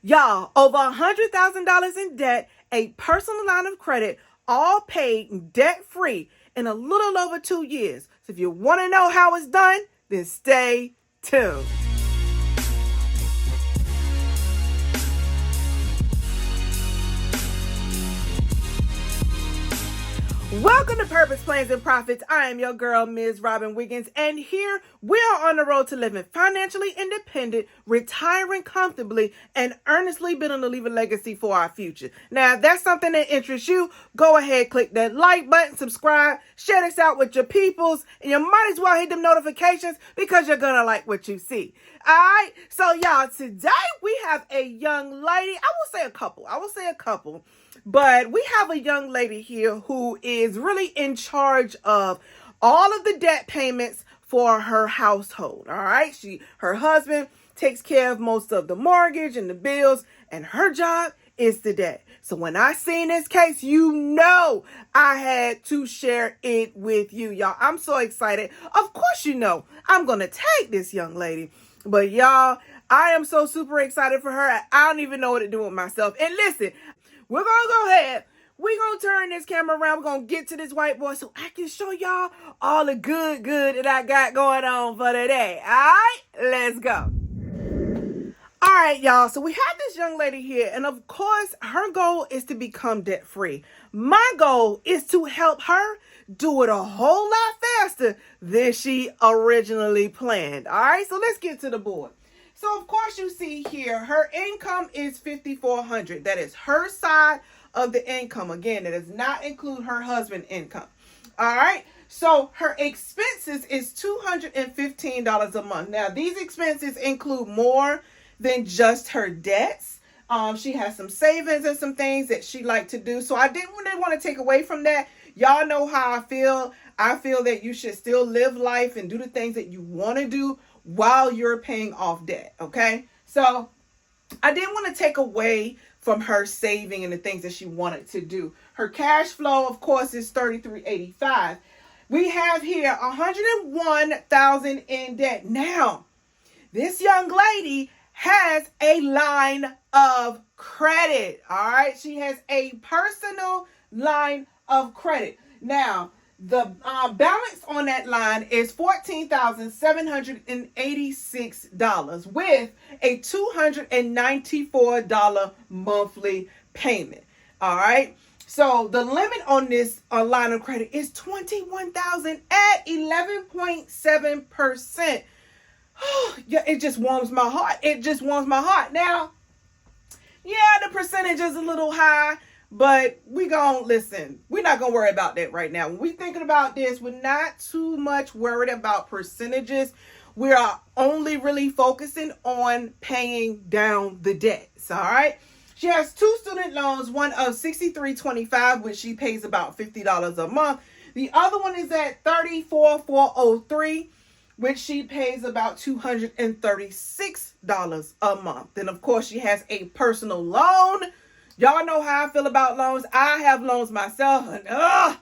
Y'all, over $100,000 in debt, a personal line of credit, all paid debt-free in a little over 2 years. So if you want to know how it's done, then stay tuned. Welcome to Purpose, Plans, and Profits. I am your girl, Ms. Robin Wiggins, and here we are on the road to living financially independent, retiring comfortably, and earnestly building to leave a legacy for our future. Now, if that's something that interests you, go ahead, click that like button, subscribe, share this out with your peoples, and you might as well hit them notifications because you're gonna like what you see. All right, so y'all, today we have a young lady. I will say a couple. But we have a young lady here who is really in charge of all of the debt payments for her household. All right. Her husband takes care of most of the mortgage and the bills, and her job is the debt. So when I seen this case, you know I had to share it with you, y'all. I'm so excited. Of course, you know I'm going to take this young lady. But y'all, I am so super excited for her. I don't even know what to do with myself. And listen, we're going to go ahead. We're going to turn this camera around. We're going to get to this whiteboard so I can show y'all all the good that I got going on for today. All right, let's go. All right, y'all. So we have this young lady here. And of course, her goal is to become debt free. My goal is to help her do it a whole lot faster than she originally planned. All right, so let's get to the board. So, of course, you see here, her income is $5,400. That is her side of the income. Again, that does not include her husband's income. All right. So, her expenses is $215 a month. Now, these expenses include more than just her debts. She has some savings and some things that she like to do. So, I didn't really want to take away from that. Y'all know how I feel. I feel that you should still live life and do the things that you want to do while you're paying off debt, okay? So I didn't want to take away from her saving and the things that she wanted to do. Her cash flow, of course, is $33.85. We have here $101,000 in debt. Now, this young lady has a line of credit, all right? She has a personal line of credit. Now, the balance on that line is $14,786 with a $294 monthly payment. All right. So the limit on this line of credit is $21,000 at 11.7%. Yeah, it just warms my heart. Now, yeah, the percentage is a little high. But we're not going to worry about that right now. When we're thinking about this, we're not too much worried about percentages. We are only really focusing on paying down the debts. All right. She has 2 student loans, one of $63.25, which she pays about $50 a month. The other one is at $34,403, which she pays about $236 a month. Then, of course, she has a personal loan. Y'all know how I feel about loans. I have loans myself, and I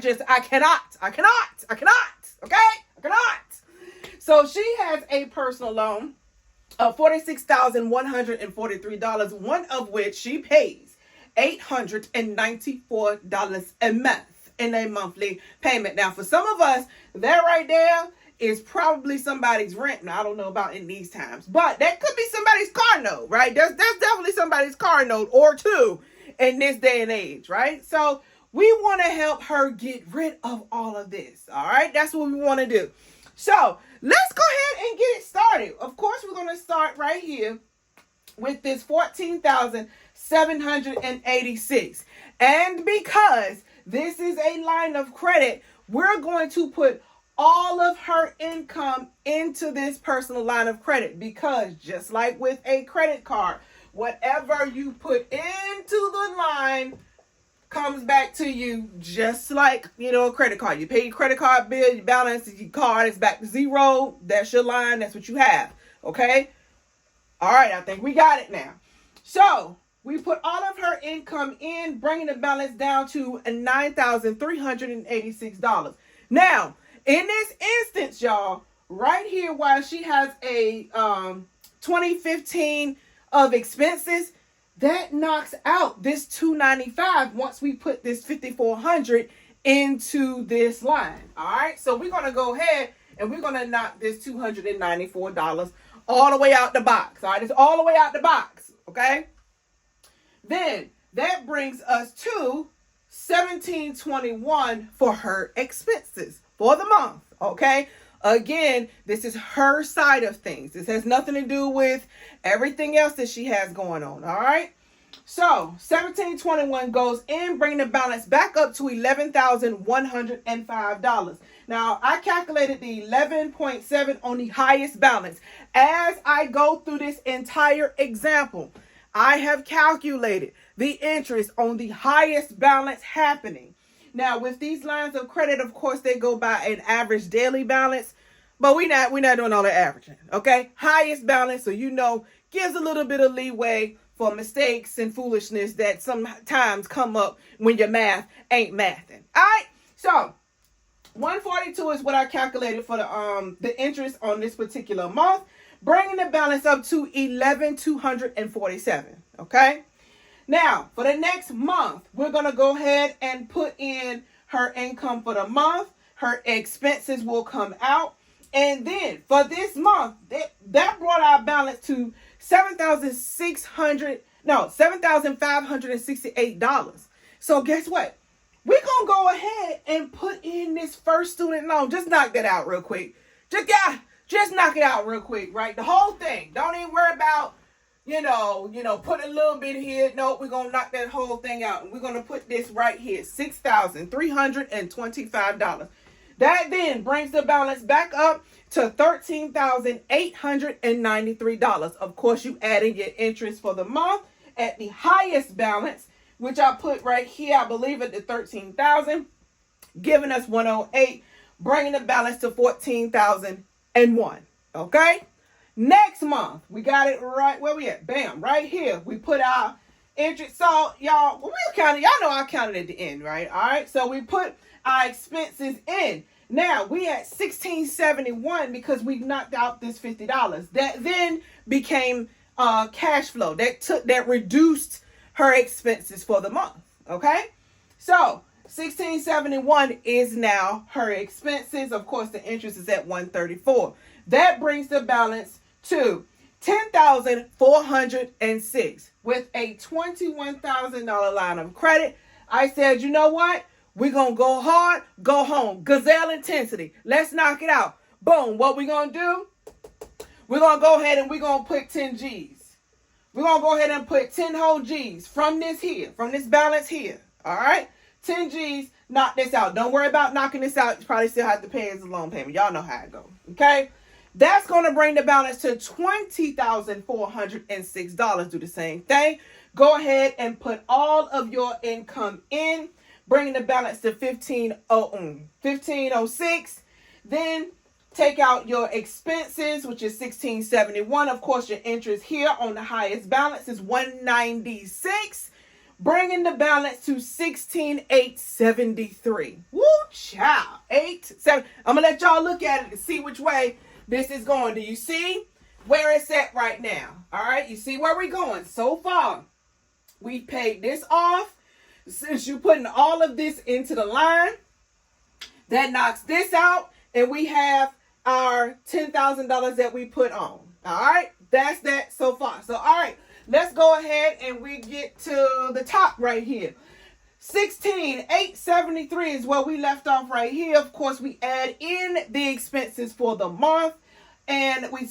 cannot. Okay, I cannot. So she has a personal loan of $46,143, one of which she pays $894 a month in a monthly payment. Now, for some of us, that right there is probably somebody's rent. Now, I don't know about in these times, but that could be somebody's car note, right? That's definitely somebody's car note or two in this day and age, right? So we want to help her get rid of all of this, all right? That's what we want to do. So let's go ahead and get it started. Of course, we're going to start right here with this $14,786. And because this is a line of credit, we're going to put all of her income into this personal line of credit, because just like with a credit card, whatever you put into the line comes back to you, just like, a credit card. You pay your credit card bill, your balance, your card is back to zero. That's your line. That's what you have. Okay. All right. I think we got it now. So we put all of her income in, bringing the balance down to $9,386. Now, in this instance, y'all, right here, while she has a 2015 of expenses, that knocks out this $295 once we put this $5,400 into this line. All right, so we're going to go ahead and we're going to knock this $294 all the way out the box. All right, it's all the way out the box. Okay, then that brings us to $1,721 for her expenses for the month. Okay, again, this is her side of things. This has nothing to do with everything else that she has going on. All right, so $1,721 goes in, bringing the balance back up to $11,105. Now, I calculated the 11.7 on the highest balance. As I go through this entire example, I have calculated the interest on the highest balance happening. Now, with these lines of credit, of course, they go by an average daily balance, but we're not doing all the averaging, okay? Highest balance, so gives a little bit of leeway for mistakes and foolishness that sometimes come up when your math ain't mathing. All right, so 142 is what I calculated for the interest on this particular month, bringing the balance up to $11,247. Okay. Now, for the next month, we're going to go ahead and put in her income for the month. Her expenses will come out. And then for this month, that brought our balance to $7,568. So guess what? We're going to go ahead and put in this first student loan. Just knock that out real quick. Just knock it out real quick, right? The whole thing. Don't even worry about, put a little bit here. No, we're going to knock that whole thing out. And we're going to put this right here, $6,325. That then brings the balance back up to $13,893. Of course, you add in your interest for the month at the highest balance, which I put right here, I believe at the $13,000, giving us $108, bringing the balance to $14,001. Okay? Next month, we got it right where we at. Bam, right here. We put our interest. So, y'all, y'all know I counted at the end, right? All right, so we put our expenses in. Now, we at $1,671 because we knocked out this $50. That then became cash flow. That reduced her expenses for the month. Okay? So, $1,671 is now her expenses. Of course, the interest is at $134. That brings the balance to $10,406 with a $21,000 line of credit. I said, you know what? We're going to go hard, go home. Gazelle intensity. Let's knock it out. Boom. What we going to do? We're going to go ahead and we're going to put 10 G's. We're going to go ahead and put 10 whole G's from this balance here. All right? 10 G's, knock this out. Don't worry about knocking this out. You probably still have to pay as a loan payment. Y'all know how it goes. Okay? That's going to bring the balance to $20,406. Do the same thing. Go ahead and put all of your income in, bringing the balance to $1,506. Then take out your expenses, which is $1,671. Of course, your interest here on the highest balance is $196, bringing the balance to $16,873. Woo, child. 7. I'm going to let y'all look at it to see which way this is going. Do you see where it's at right now? All right, you see where we're going. So far, we paid this off. Since you're putting all of this into the line, that knocks this out, and we have our $10,000 that we put on. All right, that's that so far. So, all right, let's go ahead and we get to the top right here. $16,873 is where we left off right here. Of course, we add in the expenses for the month, and we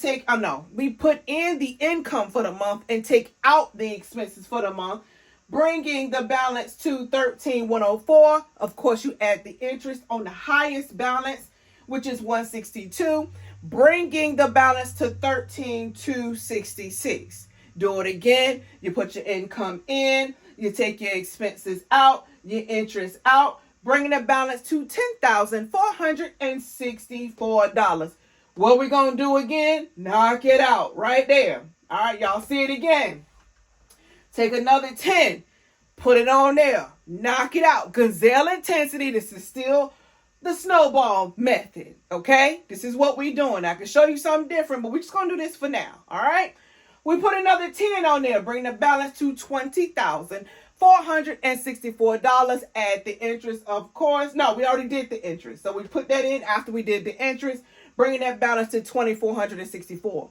put in the income for the month and take out the expenses for the month, bringing the balance to $13,104. Of course, you add the interest on the highest balance, which is $162, bringing the balance to $13,266. Do it again. You put your income in, you take your expenses out, your interest out, bringing the balance to $10,464. What we going to do again? Knock it out right there. All right, y'all see it again. Take another 10, put it on there, knock it out. Gazelle intensity. This is still the snowball method, okay? This is what we're doing. I can show you something different, but we're just going to do this for now, all right? We put another 10 on there, bring the balance to $20,464. Add the interest, of course. No, we already did the interest. So we put that in after we did the interest, bringing that balance to $2,464.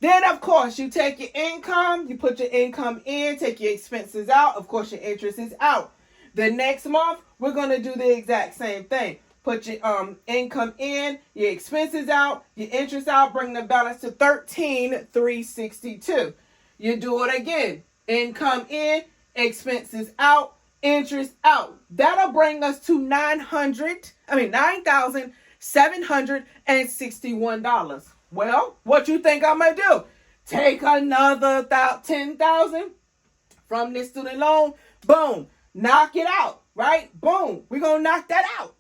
Then, of course, you take your income, you put your income in, take your expenses out. Of course, your interest is out. The next month, we're going to do the exact same thing. Put your income in, your expenses out, your interest out, bring the balance to $13,362. You do it again. Income in, expenses out, interest out. That'll bring us to $9,761. Well, what you think I'm going to do? Take another $10,000 from this student loan. Boom. Knock it out, right? Boom. We're going to knock that out.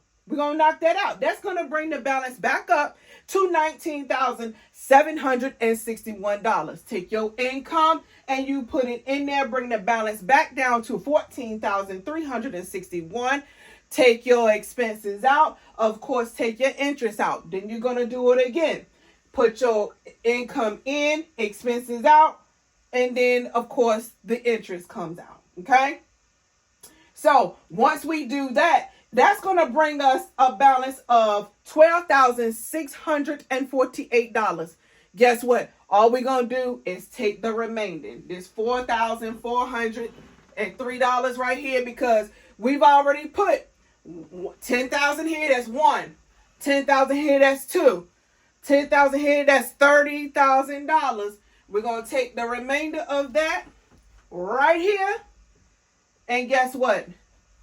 That's going to bring the balance back up to $19,761. Take your income and you put it in there. Bring the balance back down to $14,361. Take your expenses out. Of course, take your interest out. Then you're going to do it again. Put your income in, expenses out, and then, of course, the interest comes out, okay? So once we do that, that's going to bring us a balance of $12,648. Guess what? All we're going to do is take the remaining. This $4,403 right here, because we've already put $10,000 here, that's one. $10,000 here, that's two. $10,000 here, that's $30,000. We're going to take the remainder of that right here. And guess what?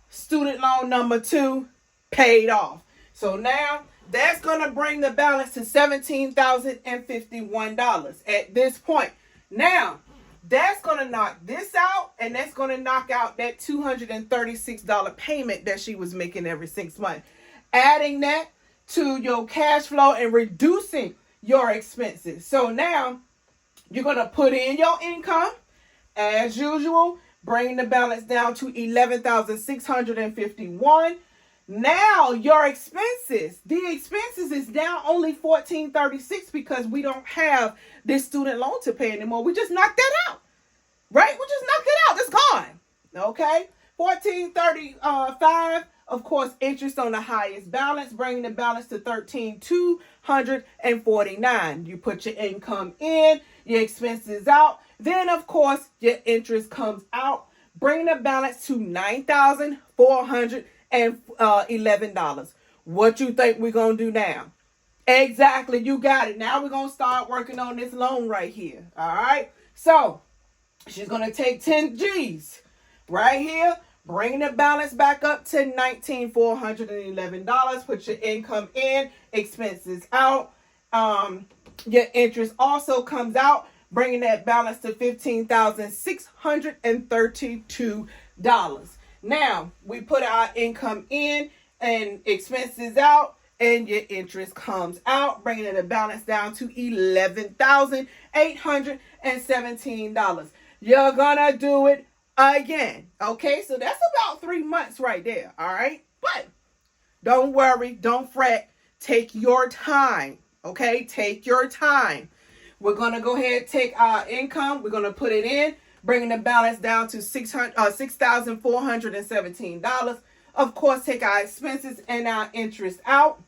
Student loan number 2 paid off. So now that's going to bring the balance to $17,051 at this point. Now, that's going to knock this out, and that's going to knock out that $236 payment that she was making every 6 months. Adding that to your cash flow and reducing your expenses. So now you're going to put in your income as usual, bringing the balance down to $11,651. Now your expenses, the expenses is down only $1,436 because we don't have this student loan to pay anymore. We just knocked that out, right? We just knocked it out. It's gone. Okay, $1,435. Of course, interest on the highest balance, bringing the balance to $13,249. You put your income in, your expenses out. Then, of course, your interest comes out, bringing the balance to $9,411. What you think we're going to do now? Exactly, you got it. Now we're going to start working on this loan right here. All right? So, she's going to take 10 G's right here, bringing the balance back up to $19,411. Put your income in, expenses out. Your interest also comes out, bringing that balance to $15,632. Now, we put our income in and expenses out, and your interest comes out, bringing the balance down to $11,817. You're going to do it again. Okay, so that's about 3 months right there. All right, but don't worry, don't fret. Take your time. Okay, take your time. We're going to go ahead and take our income. We're going to put it in, bringing the balance down to $6,417. Of course, take our expenses and our interest out,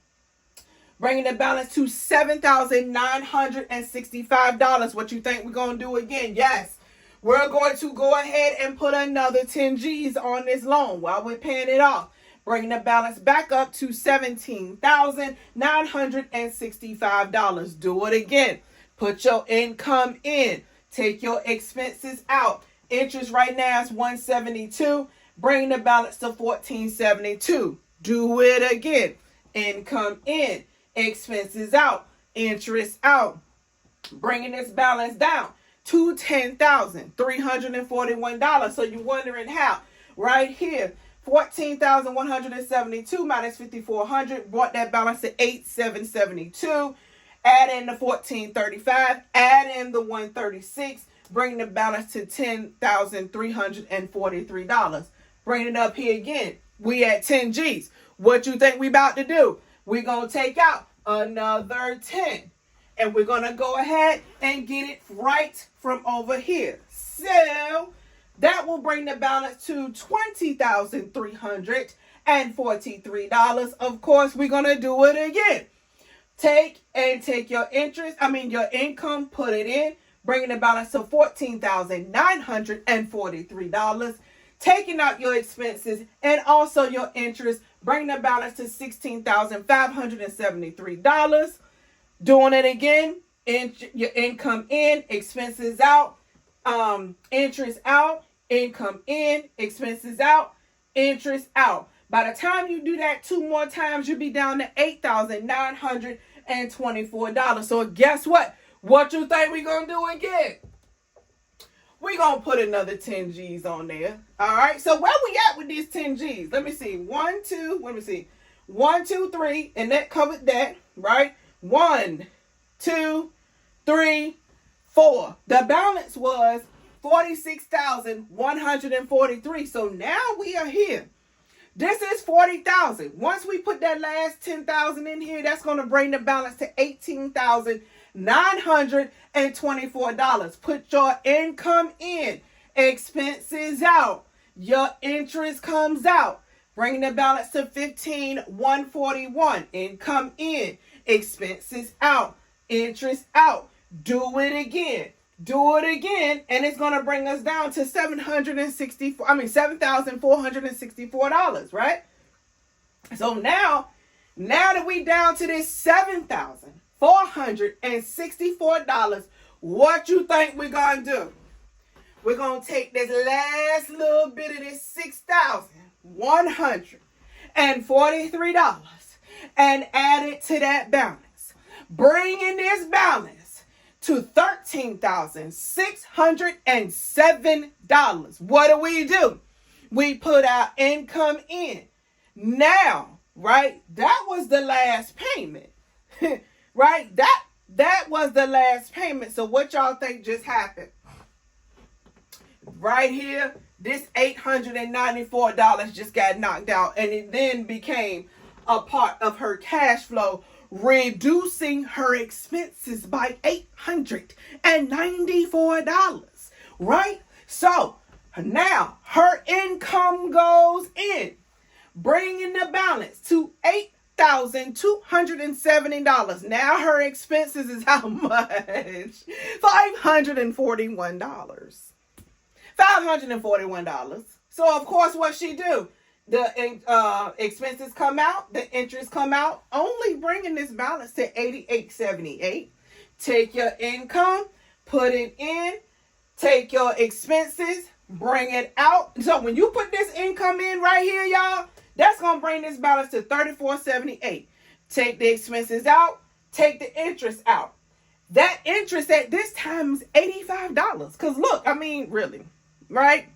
bringing the balance to $7,965. What you think we're going to do again? Yes. We're going to go ahead and put another 10 G's on this loan while we're paying it off, bringing the balance back up to $17,965. Do it again. Put your income in. Take your expenses out. Interest right now is $172. Bring the balance to $1,472. Do it again. Income in. Expenses out. Interest out. Bringing this balance down to $10,341. So you're wondering how. Right here, $14,172 minus $5,400 brought that balance to $8,772. Add in the $1,435. Add in the $136. Bring the balance to $10,343. Bring it up here again. We at 10 G's. What you think we about to do? We're going to take out another 10. And we're going to go ahead and get it right from over here. So that will bring the balance to $20,343. Of course, we're going to do it again. Take your your income, put it in, bringing the balance to $14,943. Taking out your expenses and also your interest, bringing the balance to $16,573. Doing it again, your income in, expenses out, interest out, income in, expenses out, interest out. By the time you do that 2 more times, you'll be down to $8,924. So guess what? What you think we're going to do again? We're going to put another 10 G's on there. All right. So where we at with these 10 G's? Let me see. 1, 2, 3. And that covered that, right? 1, 2, 3, 4. The balance was $46,143. So now we are here. This is $40,000. Once we put that last $10,000 in here, that's going to bring the balance to $18,924. Put your income in, expenses out, your interest comes out, bringing the balance to $15,141. Income in, expenses out, interest out. Do it again. And it's going to bring us down to $7,464, right? So now that we down to this $7,464, what you think we're going to do? We're going to take this last little bit of this $6,143 and add it to that balance, bringing this balance to $13,607. What do? We put our income in. Now, right? That was the last payment. Right? That was the last payment. So what y'all think just happened? Right here, this $894 just got knocked out, and it then became a part of her cash flow, reducing her expenses by $894, right? So now her income goes in, bringing the balance to $8,270. Now her expenses is how much? $541. So of course what she do? The expenses come out, the interest come out, only bringing this balance to $88.78. Take your income, put it in, take your expenses, bring it out. So when you put this income in right here, y'all, that's going to bring this balance to $34.78. Take the expenses out, take the interest out. That interest at this time is $85. Because look, really, right?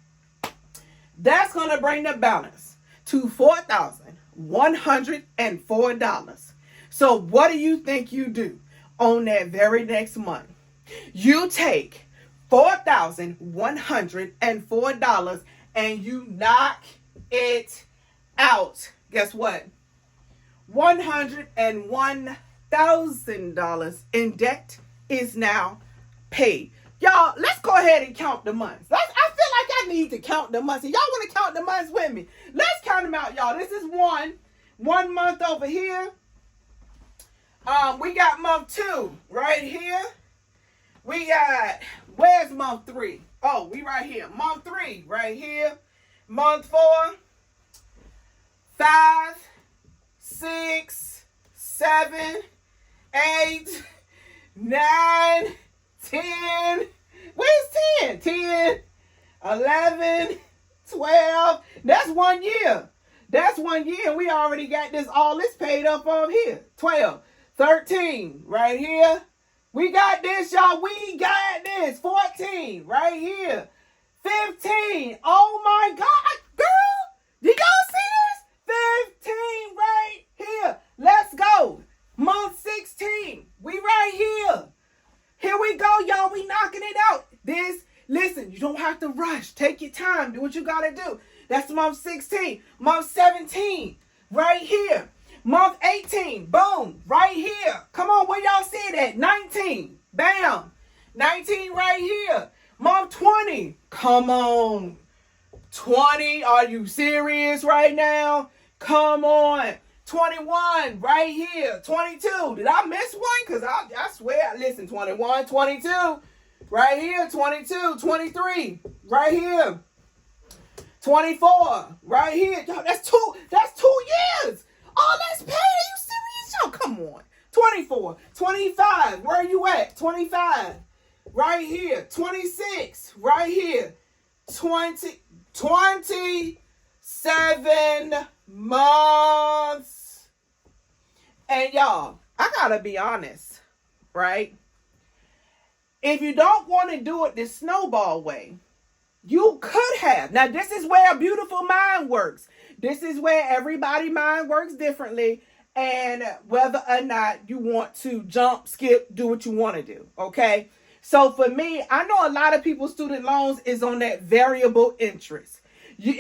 That's going to bring the balance to $4,104. So what do you think you do on that very next month? You take $4,104 and you knock it out. Guess what? $101,000 in debt is now paid. Y'all, let's go ahead and count the months. I feel like I need to count the months. Y'all want to count the months with me? Let's count them out, y'all. This is one month over here. We got month 2 right here. We got, where's month 3? Oh, we right here. Month 3 right here. Month 4, 5, 6, 7, 8, 9, 10. Where's 10? 10, 11, 12. That's 1 year. That's 1 year. We already got all this paid up over here. 12, 13 right here. We got this, y'all. We got this. 14 right here. 15. Oh my God, girl. Did y'all see this? 15 right here. Let's go. Month 16. We right here. Here we go, y'all. We knocking it out. Listen, you don't have to rush. Take your time. Do what you got to do. That's month 16. Month 17, right here. Month 18, boom, right here. Come on, where y'all see that? 19, bam. 19 right here. Month 20, come on. 20, are you serious right now? Come on. 21 right here. 22, did I miss one? Because I swear, listen, 21, 22, right here. 22, 23, right here. 24, right here. Yo, that's two years. Oh, let's pay. Are you serious? Yo, come on. 24, 25, where are you at? 25, right here. 26, right here. 27 months. And y'all, I gotta be honest, right? If you don't want to do it the snowball way, you could have. Now, this is where a beautiful mind works. This is where everybody's mind works differently. And whether or not you want to jump, skip, do what you want to do. Okay. So for me, I know a lot of people's student loans is on that variable interest.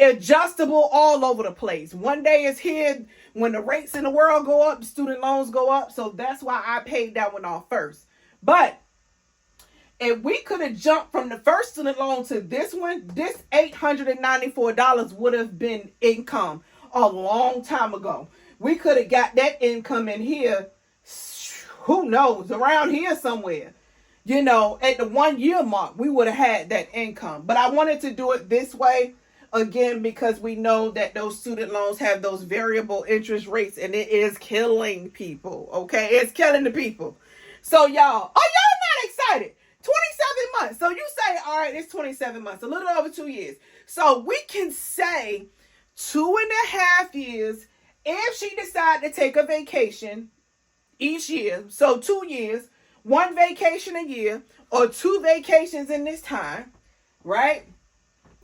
Adjustable all over the place. One day it's here. When the rates in the world go up, student loans go up. So that's why I paid that one off first. But if we could have jumped from the first student loan to this one, this $894 would have been income a long time ago. We could have got that income in here, who knows, around here somewhere. You know, at the 1 year mark, we would have had that income. But I wanted to do it this way, again, because we know that those student loans have those variable interest rates, and it is killing people, okay? It's killing the people. So, y'all, are y'all not excited? 27 months. So you say, all right, it's 27 months, a little over 2 years. So we can say 2.5 years if she decides to take a vacation each year. So 2 years, 1 vacation a year, or 2 vacations in this time, right?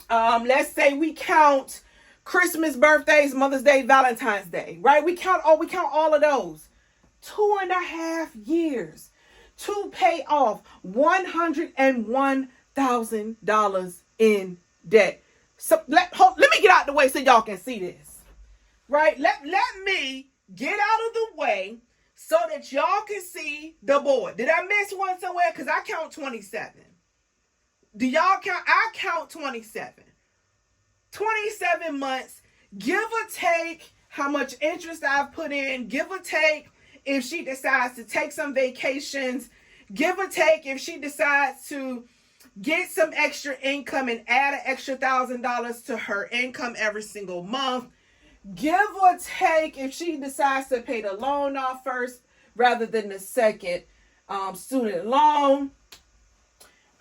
Let's say we count Christmas, birthdays, Mother's Day, Valentine's Day, right? We count all of those. 2.5 years to pay off $101,000 in debt. So let me get out the way so y'all can see this. Right? Let me get out of the way so that y'all can see the board. Did I miss one somewhere? Because I count 27. Do y'all count? I count 27. 27 months, give or take how much interest I've put in, give or take if she decides to take some vacations, give or take if she decides to get some extra income and add an extra $1,000 to her income every single month, give or take if she decides to pay the loan off first rather than the second student loan.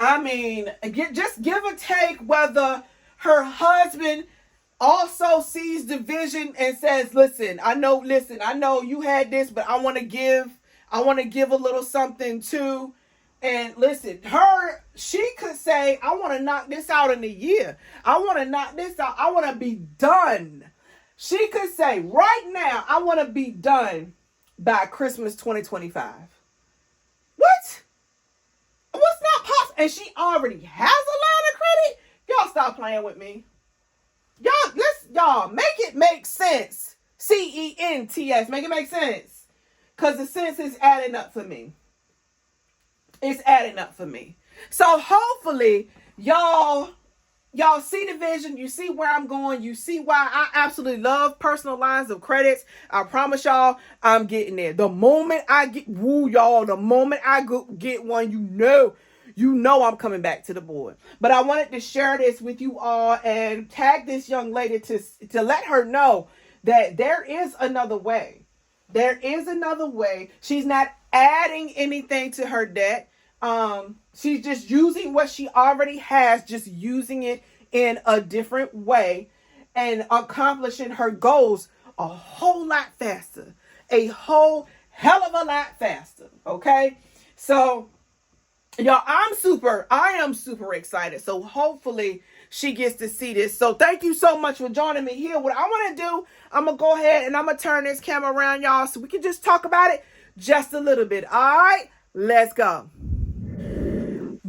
I mean, just give or take whether her husband also sees the vision and says, listen, I know you had this, but I want to give a little something too. And listen, she could say, I want to knock this out in a year. I want to knock this out. I want to be done. She could say right now, I want to be done by Christmas 2025. What? What's not possible? And she already has a line of credit? Y'all stop playing with me. Y'all make it make sense. CENTS. Make it make sense. Because the sense is adding up for me. It's adding up for me. So hopefully y'all see the vision. You see where I'm going. You see why I absolutely love personal lines of credits. I promise y'all I'm getting there. The moment I get one, you know I'm coming back to the board. But I wanted to share this with you all and tag this young lady to let her know that there is another way. There is another way. She's not adding anything to her debt. She's just using what she already has, just using it in a different way and accomplishing her goals a whole lot faster. A whole hell of a lot faster. Okay? So, y'all, I am super excited. So hopefully she gets to see this. So thank you so much for joining me here. What I want to do, I'm going to go ahead and I'm going to turn this camera around, y'all, so we can just talk about it just a little bit. All right, let's go.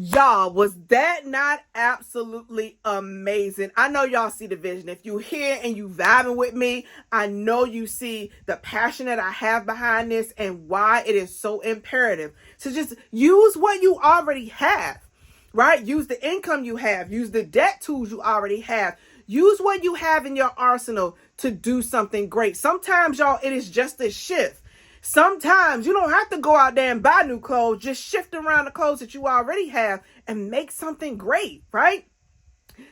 Y'all, was that not absolutely amazing? I know y'all see the vision. If you here and you vibing with me, I know you see the passion that I have behind this and why it is so imperative to just use what you already have, right? Use the income you have, use the debt tools you already have. Use what you have in your arsenal to do something great. Sometimes, y'all, it is just a shift. Sometimes you don't have to go out there and buy new clothes. Just shift around the clothes that you already have and make something great, right?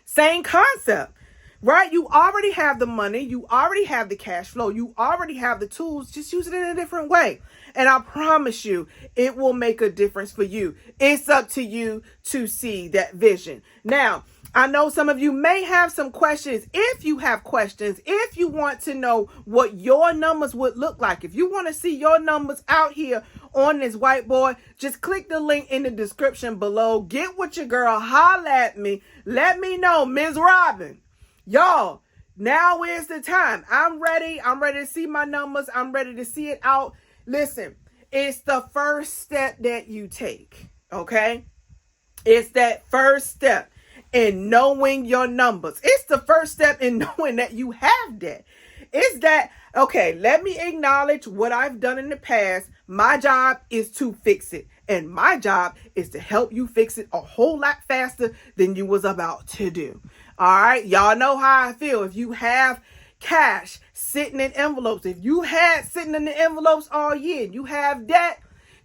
Same concept, right? You already have the money. You already have the cash flow. You already have the tools. Just use it in a different way. And I promise you, it will make a difference for you. It's up to you to see that vision. Now, I know some of you may have some questions. If you have questions, if you want to know what your numbers would look like, if you want to see your numbers out here on this whiteboard, just click the link in the description below. Get with your girl. Holla at me. Let me know, Ms. Robin. Y'all, now is the time. I'm ready. I'm ready to see my numbers. I'm ready to see it out. Listen, it's the first step that you take, okay? It's that first step in knowing your numbers. It's the first step in knowing that you have debt. It's that, okay, let me acknowledge what I've done in the past. My job is to fix it. And my job is to help you fix it a whole lot faster than you was about to do. All right, y'all know how I feel. If you have cash sitting in envelopes, if you had sitting in the envelopes all year, you have debt,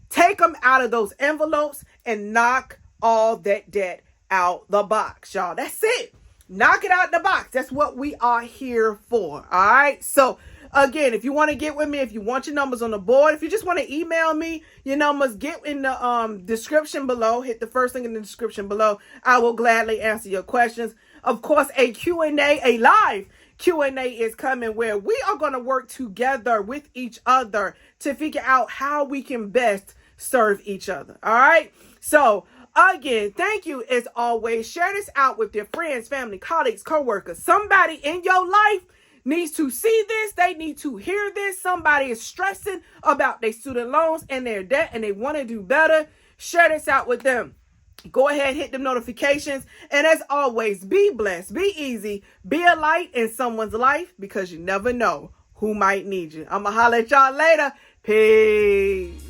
take them out of those envelopes and knock all that debt out the box, y'all. That's it. Knock it out the box. That's what we are here for. All right. So again, if you want to get with me, if you want your numbers on the board, if you just want to email me your numbers, get in the description below. Hit the first link in the description below. I will gladly answer your questions. Of course, a Q&A, a live Q&A is coming where we are going to work together with each other to figure out how we can best serve each other. All right. So again, thank you as always. Share this out with your friends, family, colleagues, co-workers. Somebody in your life needs to see this. They need to hear this. Somebody is stressing about their student loans and their debt and they want to do better. Share this out with them. Go ahead, hit them notifications. And as always, be blessed, be easy, be a light in someone's life because you never know who might need you. I'm going to holler at y'all later. Peace.